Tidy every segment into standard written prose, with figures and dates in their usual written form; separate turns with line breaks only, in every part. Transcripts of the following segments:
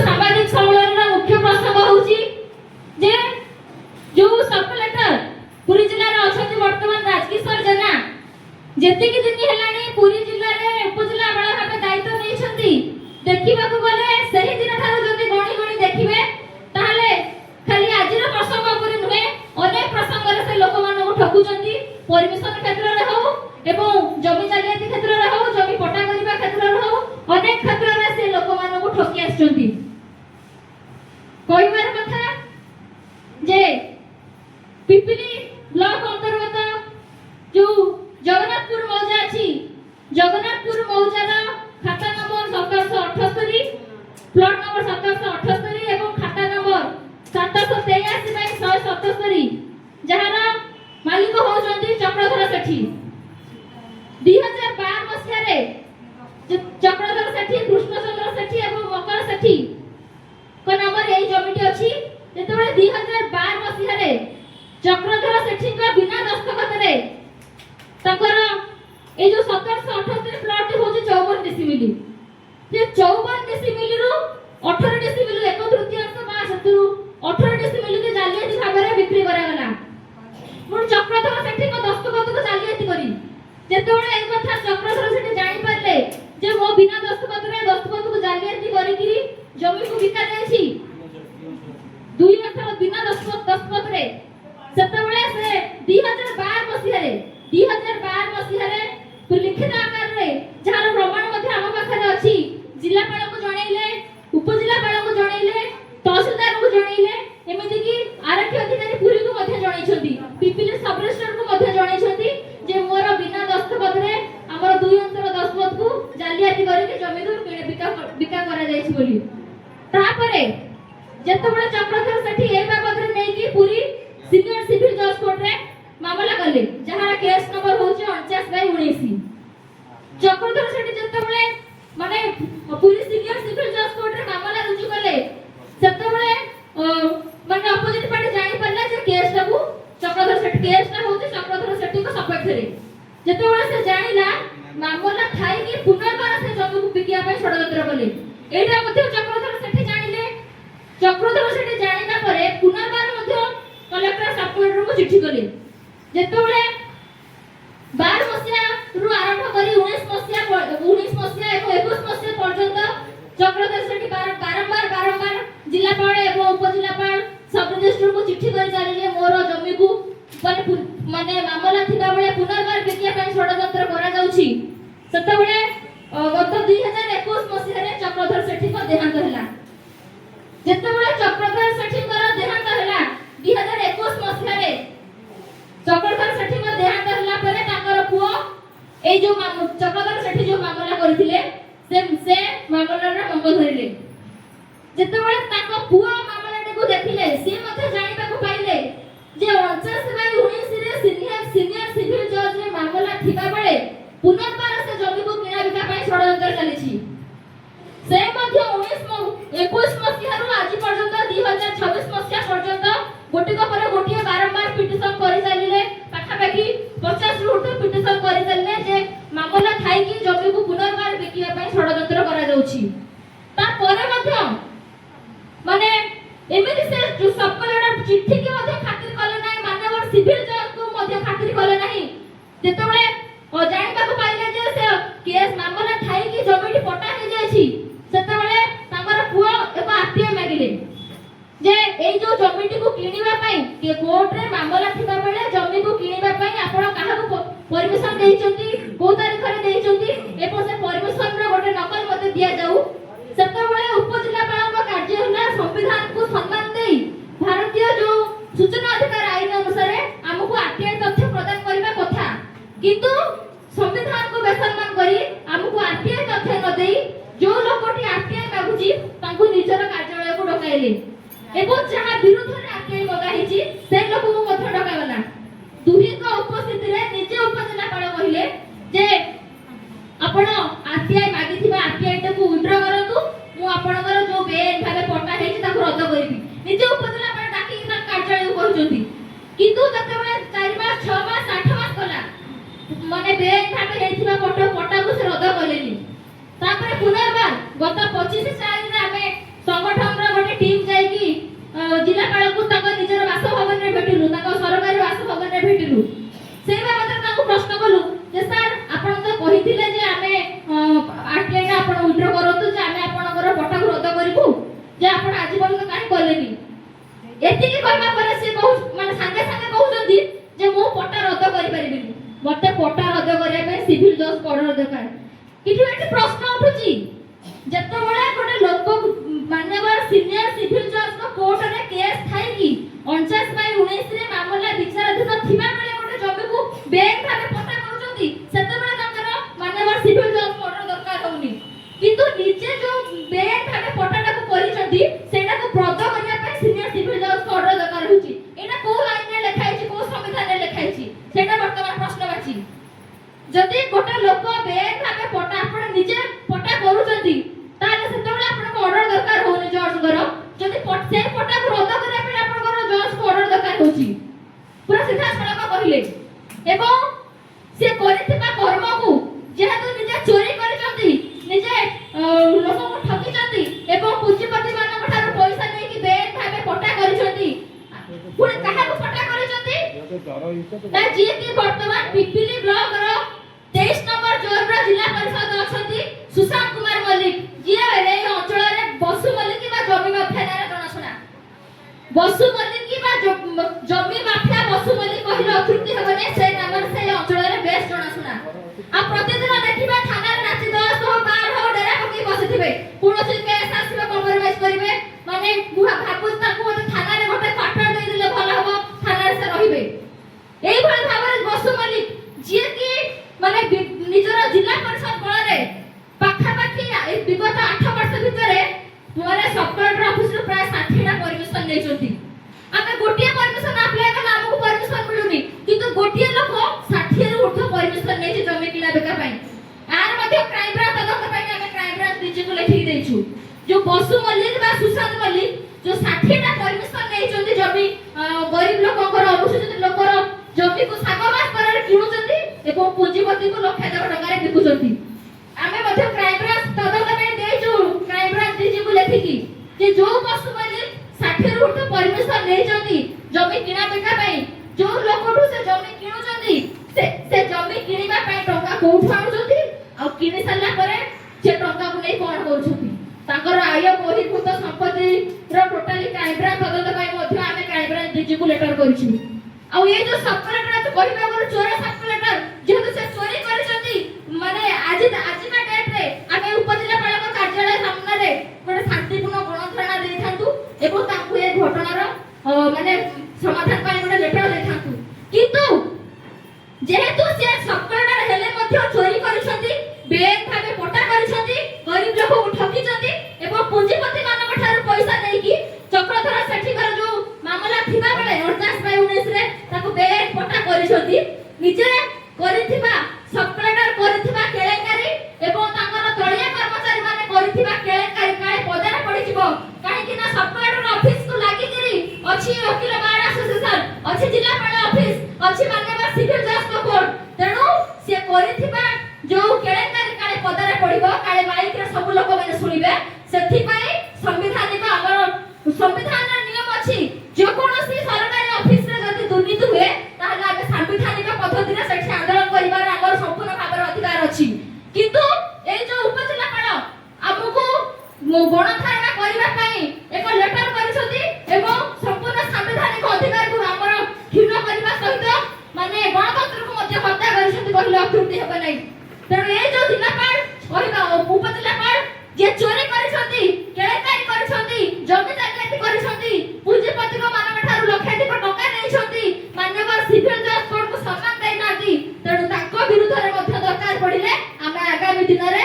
सामाजिक सम्मेलन मुख्य प्रसंग होउची जे जो सब कलेक्टर पुरी जिल्ला रे अछती वर्तमान राजकिशोर जेना जेति कि दिन हेलानी पुरी जिल्ला रे उपजिल्ला बड़ा भाबे दायित्व नै छथि देखिबा को गले सही दिन थारो जति गणी गणी देखिबे ताले खाली आजिर प्रसंग उपरि नुहे अनेक प्रसंग रे से लोक मान ठकु छथि परमिशन क्षेत्र रे हो एवं जमी जालियाती क्षेत्र रे हो जमी पटा करिबा क्षेत्र रे हो अनेक क्षेत्र रे से लोक मान को ठकी आछथि कहिबार कथा जे पिपिली ब्लॉक अंतर्गत जो जगन्नाथपुर मौजा अछि जगन्नाथपुर मौजार खाता नंबर 1778 प्लॉट नंबर 1778 एवं खाता नंबर 783 बाय 177 जहार मालिक होउछन्ती चक्रधर सेठी 2012 मसिया रे चक्रधर सेठी कृष्णचंद्र सेठी एवं मकर सेठी को नंबर एई जमिटी अछि जेतबे 2012 मसिया रे चक्रधर सेठी का बिना दस्तखत रे तकर ए जो 1778 प्लॉट होचे 54 डेसिमिली जे 54 डेसिमिली रु 18 डेसिमिली एक तृतीयांश बा सतरु 18 डेसिमिली के जालियाती भाबरे बिक्री करा गला मुन चक्रधर सेठी को दस्तखत को जालियाती करी जेतबे ए कथा चक्रधर सेठी जानि परले जे मो बिना दस्तखत को जालियाती करी कि जमी को बिका जायछि दुई वर्ष बिना दस्तखत रे सेतबेले से 2012 मसिया रे लिखित आकार रे जहार प्रमाण मध्ये हम पाखरे अछि जिल्लापाल को जणैले उपजिल्लापाल को जणैले तहसीलदार को जणैले एमिति कि आरक्षी अधिकारी पुरी को मध्ये जणैछथि पिपिली सब रजिस्टर को मध्ये जणैछथि जे मोर बिना दस्तखत रे हमर दुई अंतर दस्तखत को जालियाती करी के जमी को बिका करा जायछि बोली तापरे जेतबेले चक्रधर सेठी ए बाबत रे नै कि पुरी सीनियर सिविल जज कोर्ट रे मामला कले जहार केस नंबर होचे 49/19 चक्रधर सेठी जेतबेले माने पुरी सीनियर सिविल जज कोर्ट रे मामला रुजु कले सेतबेले माने अपोजिट पार्टी जानि परला जे केस टाबू चक्रधर सेठी केस टा होचे चक्रधर सेठी को सपोर्ट करे जेतबेले से जानिला मामला थाई कि पुनर्बार से जमी को बिकिया पे षडयंत्र कले एटा मध्ये चक्रधर सेठी जानिले चक्रधर सेठी जानिना परे पुनर्बार मध्ये कलेक्टर सपोर्टर को चिट्ठी कले जेतबेले 12 मसिया रु आरंभ करी 19 मसिया एवं 21 मसिया पर्यंत चक्रधर सेठी बारंबार जिल्लापाल एवं उपजिल्लापाल सब रजिस्टर को चिट्ठी करि चालिले मोर जमी को माने मामला थिबा बेले पुनर्बार बिकिया ପାଇଁ षडयंत्र करा जाउछि सेतबेले गत 2021 मसिया रे चक्रधर सेठी को देहांत होला जेतबेले चक्रधर सेठी को देहांत होला 2021 मसिया रे चक्रधर सेठी को देहांत होला परे ताकर पुओ ए जो चक्रधर सेठी जो मामला करथिले से मामला रे मंग धरिले जेतबेले ताको पुओ मामला को देखिले से मते जानिबा को पाइले जे 49/19 रे सीनियर सिविल जज रे मामला थिबा बेले पुनर्बार से जमी को किना बिका पई षडयंत्र चलिछि से मध्य 21 मसिया रु आज पर्यंत 2026 मसिया पर्यंत गोटी को पर गोटी बारंबार पिटिशन करि चालिले पाखापाखि 50 रु उठ पिटिशन करि चालिले जे मामला थाई कि जमी को पुनर्बार बिकिया पई षडयंत्र करा जाउछि ता परे मध्य माने एमिति से जो सब कलेक्टर चिट्ठी के मध्य खातिर कले नाही मानवर सिविल जज को मध्य खातिर कले नाही जेतबेले जानिबा को पाइले जे से केस मामला थाई कि जमीटी पटा हे जायछि सेतबेले तांगर पुओ एवं आरटीआई मागिले जे एई जो जमीटी को किनिबा पई के कोर्ट रे मामला थिबा बेले जमी को किनिबा पई आपण काहा को परमिशन देइचंती को तारीख रे देइचंती एपो से परमिशन रे गोटे नकल मते दिया जाऊ सेतबेले उपजिल्लापाल को कार्य होला संविधान को सम्मान देई भारतीय जो सूचना अधिकार आईन अनुसार हमको आरटीआई तथ्य प्रदान करबा कथा किंतु संविधान को बेसम्मान करी हमको आरटीआई तथ्य न देई जो लोकटी आरटीआई मागुची तांको निजर कार्यालय को डकाइले एवं जहां विरुद्ध रे आरटीआई मगा हिची से लोक को मध्य डकावला दुही को उपस्थिति रे निजे उपजिल्लापाल कहिले जे आपण आरटीआई मागिथिबा आरटीआई टाको विड्रॉ करंतु मु आपणकर जो बेन भाबे पटा हेछि ताको रद्द करिबि निजे उपजिल्लापाल डाकी ता कार्यालय कहउचंती किंतु जतबे 4 मास 6 मास 8 मास कला माने बेन भाबे हेथिबा पटा को से रद्द कलेनी तापर पुनर्बार गत 25 तारिख रे हमें संगठन ଏତିକି କହିବା ପରେ ସେ ମାନେ ସାଙ୍ଗେ ସାଙ୍ଗେ କହୁଛନ୍ତି ଯେ ମୁଁ ପଟା ରଦ୍ଦ କରିପାରିବିନି, ମତେ ପଟା ରଦ୍ଦ କରିବା ପାଇଁ ସିଭିଲ ଜଜ୍ ଅର୍ଡର ଦରକାର। କିନ୍ତୁ ଏଠି ପ୍ରଶ୍ନ ଉଠୁଛି, ଯେତେବେଳେ ଗୋଟେ ଲୋକ ମାନ୍ୟବର ସିନିୟର ସିଭିଲ ଜଜ୍ କୋର୍ଟରେ କେସ୍ ଥାଇକି 49/19 ରେ ମାମଲା ବିଚାରାଧୀନ ଥିବା ବେଳେ ଗୋଟେ ଜମିକୁ ବେଆଇନ ଭାବେ ପଟା କରୁଛନ୍ତି, ସେତେବେଳେ ତାଙ୍କର ମାନ୍ୟବର ସିଭିଲ ଜଜ୍ ଅର୍ଡର ଦରକାର ହଉନି। କିନ୍ତୁ ନିଜେ ଯୋଉ ବେଆଇନ ଭାବେ ପଟାଟାକୁ କରିଛନ୍ତି ସେଇଟାକୁ ରଦ୍ଦ କରିବା ପାଇଁ ସିନିୟର ସିଭିଲ ଜଜ୍ ଅର୍ଡର ଦରକାର ହେଉଛି। ଏଇଟା କୋଉ ଆଇନରେ ଲେଖା ହେଇଛି, କୋଉ ସମ୍ବିଧାନରେ ଲେଖା ହେଇଛି, ସେଇଟା ବର୍ତ୍ତମାନ ପ୍ରଶ୍ନବାଚୀ। ଯଦି ଗୋଟେ ଲୋକ ବେଆଇନ ଭାବେ ପଟା ଆପଣ ନିଜେ ପଟା କରୁଛନ୍ତି ତାହେଲେ ସେତେବେଳେ ଆପଣଙ୍କୁ ଅର୍ଡର ଦରକାର ହଉନି ଜଜ୍ଙ୍କର। ଯଦି ସେ ପଟାକୁ ରଦ୍ଦ କରିବା ପାଇଁ ଆପଣଙ୍କର ଜଜ୍କୁ ଅର୍ଡର ଦରକାର ହେଉଛି, ପୁରା ସିଧାସଳଖ କହିଲେ। ଏବଂ ସେ କରିଥିବା କର୍ମକୁ ଯେହେତୁ ନିଜେ ଚୋରି କରିଛନ୍ତି, ନିଜେ ଲୋକଙ୍କୁ ଠକିଛନ୍ତି ଏବଂ ପୁଞ୍ଜିପତି ମାନଙ୍କ ଠାରୁ ପଇସା ନେଇକି ବେଆଇନ ଭାବେ ପଟା କରିଛନ୍ତି, ପୁଣି କାହାକୁ ପଟା କରିଛନ୍ତି ନା ଯିଏକି ବର୍ତ୍ତମାନ ପିପିଲି ବ୍ଲକର 23 ନମ୍ବର ଜୋନର ଜିଲ୍ଲା ପରିଷଦ ଅଛନ୍ତି ସୁଶାନ୍ତ କୁମାର ମଲ୍ଲିକ, ଯିଏ ଏହି ଅଞ୍ଚଳରେ ବସୁ ମଲ୍ଲିକ ବା ଜମି ମାଫିଆ ନାଁରେ ଜଣାଶୁଣା। ବସୁ ମଲ୍ଲିକ ବା ଜମି ମାଫିଆ ବସୁ ମଲ୍ଲିକ କହିଲେ ଅତୃପ୍ତି ହେବନି, ସେ ନାମରେ ସେ ଅଞ୍ଚଳରେ ବେଶ ଜଣାଶୁଣା। ଆଉ ପ୍ରତିଦିନ ଦେଖିବେ ଥାନାରେ ନାଚି 10 ହଉ 12 ହଉ ଡେରା ପକେଇ ବସିଥିବେ, କୌଣସି କେସ୍ ଆସିବ କମ୍ପ୍ରମାଇଜ କରିବେ। ମାନେ ଭାବୁଛି ତାଙ୍କୁ ଗୋଟେ ଥାନାରେ ଗୋଟେ କ୍ୱାର୍ଟର ଦେଇଦେଲେ ଭଲ ହବ, ଥାନାରେ ସେ ରହିବେ। এইভাবে ভাବରେ বসু মল্লিক ଯିଏ କି ମାନେ ନିଜର ଜିଲ୍ଲା ପରିଷଦ ବଳରେ ପାଖାପାଖି ବିଗତ 8 ବର୍ଷ ଭିତରେ ମାନେ ସବ୍ କଲେକ୍ଟର ଅଫିସରୁ ପ୍ରାୟ 60ଟା ପରମିଶନ ନେଇଛନ୍ତି। ଆମେ ଗୋଟିଏ ପରମିଶନ ଆପ୍ଲାଏ କଲେ ଆମକୁ ପରମିଶନ ମିଳୁନି, କିନ୍ତୁ ଗୋଟିଏ ଲୋକ 60ରୁ ଉର୍ଦ୍ଧ୍ୱ ପରମିଶନ ନେଇଛି ଜମି କିଣା ବିକା ପାଇଁ। ଆର ମଧ୍ୟ କ୍ରାଇମ ବ୍ରାଞ୍ଚ ତଦନ୍ତ ପାଇଁ ଆମେ କ୍ରାଇମ ବ୍ରାଞ୍ଚ ଡିଜିକୁ ଲେଖିକି ଦେଇଛୁ। ଯୋଉ ବସୁ ମଲ୍ଲିକ ବା ସୁଶାନ୍ତ ମଲ୍ଲିକ ଯୋଉ 60ଟା ପରମିଶନ ନେଇଛନ୍ତି ଜମି ଗରିବ ଲୋକଙ୍କର ଅନୁସୂଚିତ ଲୋକର ଜମିକୁ ଶାଗବାସ କରରେ କିଣୁଛନ୍ତି ଏବଂ ପୁଞ୍ଜିପତିକୁ ଲକ୍ଷାଧିକ ଟଙ୍କାରେ ବିକୁଛନ୍ତି। ଆମେ ମଧ୍ୟ କ୍ରାଇମ ବ୍ରାଞ୍ଚ ତଦନ୍ତ ପାଇଁ ଦେଇଛୁ କ୍ରାଇମ ବ୍ରାଞ୍ଚ ଡିଜିକୁ ଲେଖିକି ଯେ ଯୋଉ ବସୁ ମଲ୍ଲିକ 60ରୁ ଉର୍ଦ୍ଧ୍ୱ ପରମିଶନ ନେଇଛନ୍ତି ଜମି କିଣା ବିକା ପାଇଁ, ଯୋଉ ଲୋକଠୁ ସେ ଜମି କିଣୁଛନ୍ତି ସେ ଜମି କିଣିବା ପାଇଁ ଟଙ୍କା କୋଉଠୁ ଆଣୁଛନ୍ତି ଆଉ କିଣି ସାରିଲା ପରେ ସେ ଟଙ୍କାକୁ ନେଇ କଣ କରୁଛନ୍ତି, ତାଙ୍କର ଆୟ ବହିର୍ଭୂତ ସମ୍ପତ୍ତିର ଟୋଟାଲି କ୍ରାଇମ ବ୍ରାଞ୍ଚ ତଦନ୍ତ ପାଇଁ ମଧ୍ୟ ଆମେ କ୍ରାଇମ ବ୍ରାଞ୍ଚ ଡିଜିକୁ ଲେଟର କରିଛୁ। ଆଉ ଏ ଯୋଉ ସବ୍ କଲେକ୍ଟର କହିବା ଗଲେ ଚୋର ସବ୍ କଲେକ୍ଟର, ଯେହେତୁ ସେ ଚୋରି କରିଛନ୍ତି, ମାନେ ଆଜିକା ଡେଟରେ ଆମେ ଉପଜିଲ୍ଲାପାଳଙ୍କ କାର୍ଯ୍ୟାଳୟ ସାମ୍ନାରେ ଗୋଟେ ଶାନ୍ତିପୂର୍ଣ୍ଣ ଗଣଧାରଣା ଦେଇଥାନ୍ତୁ ଏବଂ ତାଙ୍କୁ ଏ ଘଟଣାର ମାନେ ସମାଧାନ ପାଇଁ ଗୋଟେ ଲେଟର ଦେଇଥାନ୍ତୁ। କିନ୍ତୁ ଯେହେତୁ ସେ ସବ୍ କଲେକ୍ଟର ହେଲେ ମଧ୍ୟ ଚୋରି କରିଛନ୍ତି, ବେଆଇନ ଭାବେ ପଟା କରିଛନ୍ତି, ଗରିବ ଲୋକଙ୍କୁ ଠକିଛନ୍ତି ଏବଂ ପୁଞ୍ଜିପତି ମାନଙ୍କ ଠାରୁ ପଇସା ନେଇକି ଚକ୍ରଧର ସେଠୀଙ୍କର ଯୋଉ ମାମଲା ଥିବା ବେଳେ 49/19 ରେ ତାକୁ ବେଆଇନ ପଟା କରିଛନ୍ତି, ନିଜେ କରିଥିବା ସବ୍ କଲେକ୍ଟର କରିଥିବା କେଳେଙ୍କାରୀ ଏବଂ ତାଙ୍କର ଦଳୀୟ କର୍ମଚାରୀ ମାନେ କରିଥିବା କେଳେଙ୍କାରୀ କାଳେ ପଦାରେ ପଡ଼ିଯିବ। କାହିଁକି ନା ସବ୍ କଲେକ୍ଟର ଅଫିସକୁ ଲାଗିକିରି ଅଛି ଓକିଲ ବାର ଆସୋସିଏସନ, ଅଛି ଜିଲ୍ଲାପାଳ ଅଫିସ, ଅଛି ମାନ୍ୟବର ସିଭିଲ ଜଜ୍ କୋର୍ଟ। ତେଣୁ ସେ କରିଥିବା ଯୋଉ କେଳେଙ୍କାରୀ କାଳେ ପଦାରେ ପଡ଼ିବ, କାଳେ ମାଇକରେ ସବୁ ଲୋକମାନେ ଶୁଣିବେ, ସେଥିପାଇଁ ସାମ୍ବିଧାନିକ ଆମର ସମ୍ବିଧାନର ନିୟମ ଅଛି ଯେକୌଣସି ସରକାରୀ ଅଫିସରେ ଯଦି ଦୁର୍ନୀତି ହୁଏ ତାହେଲେ ଆମେ ସାମ୍ବିଧାନିକ ପଦ୍ଧତିରେ ସେଠି ଆନ୍ଦୋଳନ କରିବାର ଆମର ସମ୍ପୂର୍ଣ୍ଣ ଭାବରେ ଅଧିକାର ଅଛି। କିନ୍ତୁ ଏଇ ଯୋଉ ଉପଜିଲ୍ଲାପାଳ ଆମକୁ ଗଣଧାରଣା କରିବା ପାଇଁ ଏକ ଲେଟର କରିଛନ୍ତି ଏବଂ ସମ୍ପୂର୍ଣ୍ଣ ସାମ୍ବିଧାନିକ ଅଧିକାରକୁ ଆମର କ୍ଷୁଣ୍ଣ କରିବା ସହିତ ମାନେ ଗଣତନ୍ତ୍ରକୁ ମଧ୍ୟ ହତ୍ୟା କରିଛନ୍ତି କହିଲେ ଅତ୍ୟୁକ୍ତି ହେବ ନାହିଁ। ତେଣୁ ଏଇ ଯୋଉ ଜିଲ୍ଲାପାଳ କହିବା ଉପଜିଲ୍ଲାପାଳ ଯିଏ ଚୋରି କରିଛନ୍ତି, କେଳେଙ୍କାରୀ କରିଛନ୍ତି, ଜମି ଜାଲିଆତି କରିଛନ୍ତି, ପୁଞ୍ଜିପତିଙ୍କ ମାନଙ୍କ ଠାରୁ ଲକ୍ଷାଧିକ ଟଙ୍କା ନେଇଛନ୍ତି, ମାନ୍ୟବର ସିଭିଲ ଜଜ୍ କୋର୍ଟକୁ ସମ୍ମାନ ଦେଇନାହାନ୍ତି। ତେଣୁ ତାଙ୍କ ବିରୁଦ୍ଧରେ ମଧ୍ୟ ଦରକାର ପଡ଼ିଲେ ଆମେ ଆଗାମୀ ଦିନରେ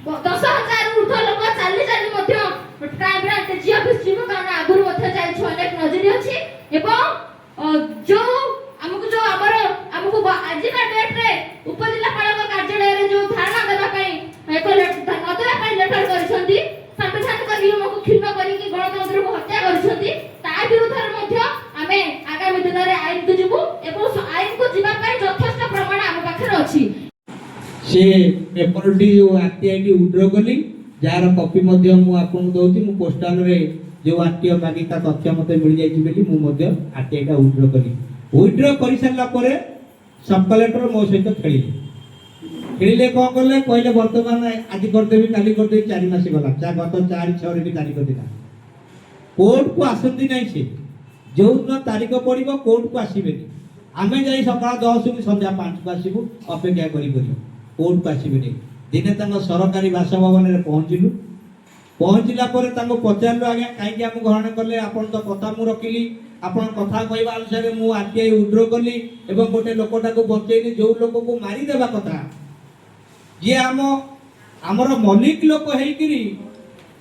10,000ରୁ ଉର୍ଦ୍ଧ୍ୱ ଲୋକ ଚାଲି ମଧ୍ୟ କ୍ରାଇମ ବ୍ରାଞ୍ଚ ଡିଜି ଅଫିସ ଯିବୁ, କାରଣ ଆଗରୁ ମଧ୍ୟ ଯାଇଛୁ, ଅନେକ ନଜିର ଅଛି। ଏବଂ ଯୋଉ ଆମକୁ ଆଜିକା ଡେଟରେ ଉପଜିଲ୍ଲାପାଳଙ୍କ କାର୍ଯ୍ୟାଳୟରେ ଯୋଉ ଧାରଣା ଦେବା ପାଇଁ ଏକ ନଦେବା ପାଇଁ ଲେଟର କରିଛନ୍ତି, ସାମ୍ବିଧାନିକ ନିୟମକୁ କ୍ଷୁଣ୍ଣ କରିକି ଗଣତନ୍ତ୍ରକୁ ହତ୍ୟା କରିଛନ୍ତି, ତା ବିରୁଦ୍ଧରେ ମଧ୍ୟ ଆମେ ଆଗାମୀ ଦିନରେ ଆଇନକୁ ଯିବୁ ଏବଂ ଆଇନକୁ ଯିବା ପାଇଁ ଯଥେଷ୍ଟ ପ୍ରମାଣ ଆମ ପାଖରେ ଅଛି।
ସେ ପେପରଟି ଆରଟିଆଇଟି ଉଇଡ୍ର କଲି, ଯାହାର କପି ମଧ୍ୟ ମୁଁ ଆପଣଙ୍କୁ ଦଉଛି। ମୁଁ ପୋଷ୍ଟାଲରେ ଯେଉଁ ଆରଟିଓ ମାଗି ତା ତଥ୍ୟ ମୋତେ ମିଳିଯାଇଛି ବୋଲି ମୁଁ ମଧ୍ୟ ଆରଟିଆଇଟା ଉଇଡ୍ର କଲି। ଉଇଡ୍ର କରିସାରିଲା ପରେ ସବ୍ କଲେକ୍ଟର ମୋ ସହିତ ଖେଳିଲେ କ'ଣ କଲେ, କହିଲେ ବର୍ତ୍ତମାନ ଆଜି କରିଦେବି କାଲି କରିଦେବି, 4 ମାସ ଗଲା, ଗତ 4/6ରେ ବି ତାରିଖ ଥିଲା। कोर्ट को आसती नहीं से जो दिन तारीख पड़ो कोर्ट को आसबे आम जा सका 10 रु संध्या 5 को आसबू अपेक्षा कोर्ट को आसबे दिने सरकारी बासभवन में पहुँचलु पहुँचला पचारू आज्ञा कहीं आम ग्रहण कले आपन तो कथा मु रखिली आपन कथा कहवा अनुसार मु आरटीआई विड्रो कली एवं गोटे लोकटा को बचैली जो लोक को मारिदेवा कथा जी आमर मलिक लोक होइकिरी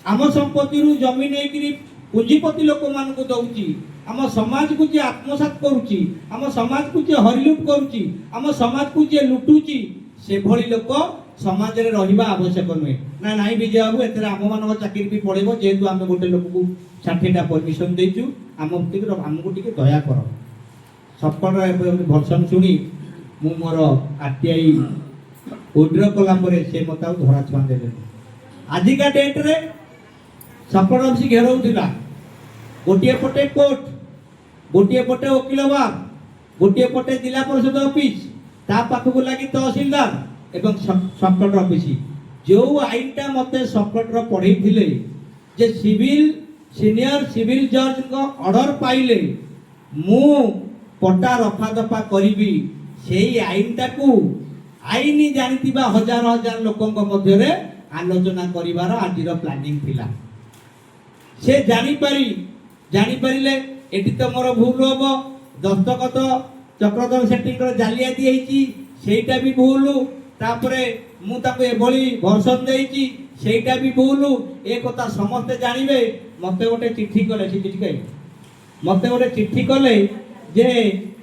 आम संपत्ति जमी नहीं पुंजीपति लोक मान को दौची आम समाज को जे आत्मसात करुची आम समाज को जे हरिलुट करुची आम समाज को जे लुटुची से भली लोक समाज रे रहिबा आवश्यक नुहे ना नाई विजय बाबू एते आम मान चाकरी भी पड़ेबो जेहेतु आम गोटे लोक को 60टा परमिशन देचु आमको टिके दया कर सफल भर्सन शुणी मु मोर आरटीआई विड्रो कला से मत धरा छुआ दे आजिका डेट रे सफल ऑफिस घेराउला गोटे पटे कोर्ट गोटे पटे वकिल बाग गोटे पटे जिला परिषद ऑफिस ता पाखक लगी तहसीलदार एवं सबकलेक्टर ऑफिस जो आईनटा मते सबकलेक्टर पढ़े जे सिविल सीनियर सिविल जज को ऑर्डर पाइले मु पट्टा रफा दफा करी से आईनटा को आईन जानिथिबा हजार हजार लोकंक मध्य आलोचना करिवार आजिर प्लानिंग थिला से जानी पारिले एटी तो मोर भूल हम दस्तखत चक्रधर सेठी जालियाती होती सेटा भी भूल तापरे मु ताको एभली भर्सन देइची सेटा भी भूल ए कथा समस्ते जानवे मते गोटे चिट्ठी कले मते गोटे चिट्ठी कले जे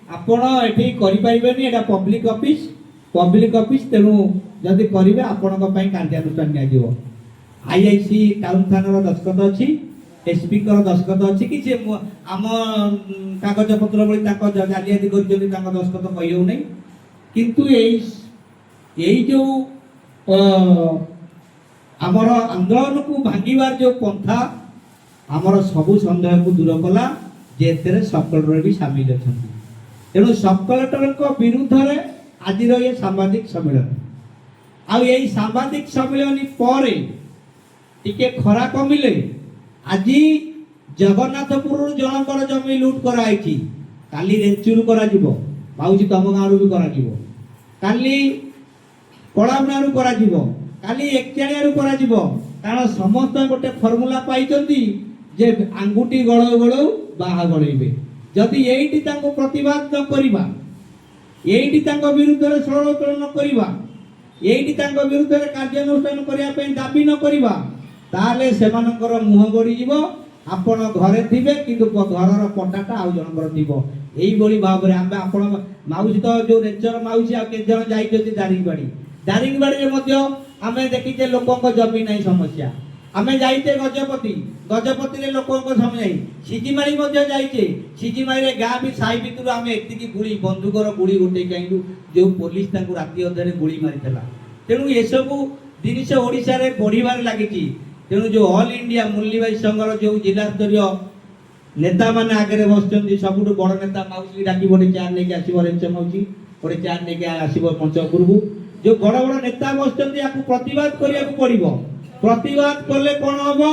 आपण एठी करि परिबेनी एटा पब्लिक ऑफिस तेणु जदि करिवे आपणक पई कार्यानुष्ठान निया जिवो आईआईसी टाउन थाना दस्तखत अछि एसपी कर दस्तखत अच्छी कि आम कागज पत्र बड़ी जालियाती कर दस्तखत कही हो नहीं किंतु यही जो आमर आंदोलन को भांगार जो पंथा आमर सबु सन्देह को दूर कला जे सब कलेक्टर भी सामिल अच्छा तेणु सब कलेक्टर विरुद्ध में आज ये सांबादिक सम्मेलन आई सांबादिक सम्मेलन पर टिके खरा कमिले आज जगन्नाथपुर जनकर जमी लुट कराई काली रेंचुर करा जिवो माउजी तम गाँव भी करा जिवो काली कलामनारू करा जिवो काली एकचाणियारू करा जिवो कारण समस्त गोटे फर्मुला पाइचंती जे आंगुठी गळौ गळौ बाहा गळैबे जदि एइटी तांको प्रतिवाद न करिबा एइटी तांको विरुद्ध रे षड़यंत्र न करिबा एइटी तांको विरुद्ध रे कार्यानुष्ठान करिया पे दाबी न करिबा ताले सेमानकर मुह गड़ी जीव आपण घरे थिबे किंतु घरर पटाटा आउ जनकर थिबो एई बड़ी भाव रे आमे आपण माउसी तो जो नेचर माउसी आ के जन जाइछथि दारिंगबाड़ी रे मध्य आमे देखिते लोकक जमी नै समस्या आमे जाइते गजपति रे लोकक समस्या सिजिमारी मध्य जाइछे सिजिमारी रे गाँ भी साई भितर आमे एतिकी गुली बंदूकर गुली उठे काइलु जो पुलिस ताकू राती अधरे गुली मारितला तेणु ए सब जिनिस ओडिसा रे बढ़िबार लागिछि तेणु जो ऑल इंडिया मूल्यवाही संघर जो जिला स्तरीय नेता माने आगे बसचंदी सबुठ बड़ नेता माउसी डाकी गोटे चेयर लेके आसीबो रेंच माउसी गोटे चेयर लेके आसीबो मंच उपरकू जो बड़ बड़ नेता बसचंदी याकू प्रतिवाद करियाकू पड़िबो प्रतिवाद करले कोन हबो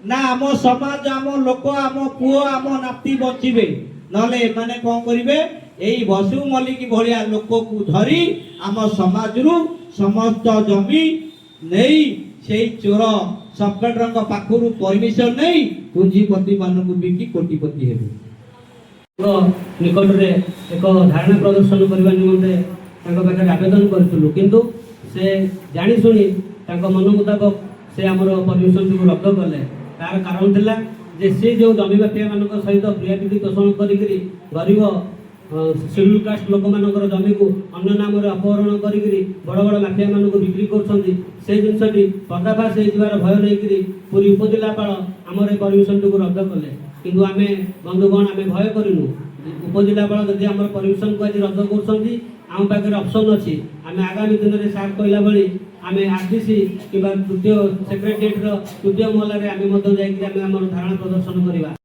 ना आम समाज आम लोक आम पुओ आम नाती बचिबे नले माने कोन करिवे एई बसु मलिक भलिया लोक को धरी आम समाज रु समस्त जमी नहीं से चोर सबकलेक्टर पाखु परमिशन नहीं पुंजीपति मानक बिकी कोटिपति हेबे निकट में एक धारणा प्रदर्शन करने निमंते पाखे आवेदन करूँ किंतु से जानी शुणी मन मुताबक से आमर परमिशन को रद्द कले तार कारण थिला जे से जो जमी माफिया मान सहित प्रियापीति तोषण करी गरीब शेड्यूल कास्ट लोक मानकर जमी को अन्य नाम अपहरण करी बड़ बड़ माफिया मान बिक्री कर जिनसटी पर्दाफाश होइबार भय नहीं पूरी उपजिलापाल आमर ए परमिशन को रद्द कले किंतु आमे बंधुगण आमे भय करूँ उपजिलापाल जदि आमर परमिशन को आज रद्द कर आम पाखे ऑप्शन अच्छी आम आगामी दिन में सार कहला भाई आम आरडीसी कि तृतीय सेक्रेटेरिएट तृतीय महल में आम धारणा प्रदर्शन करवा।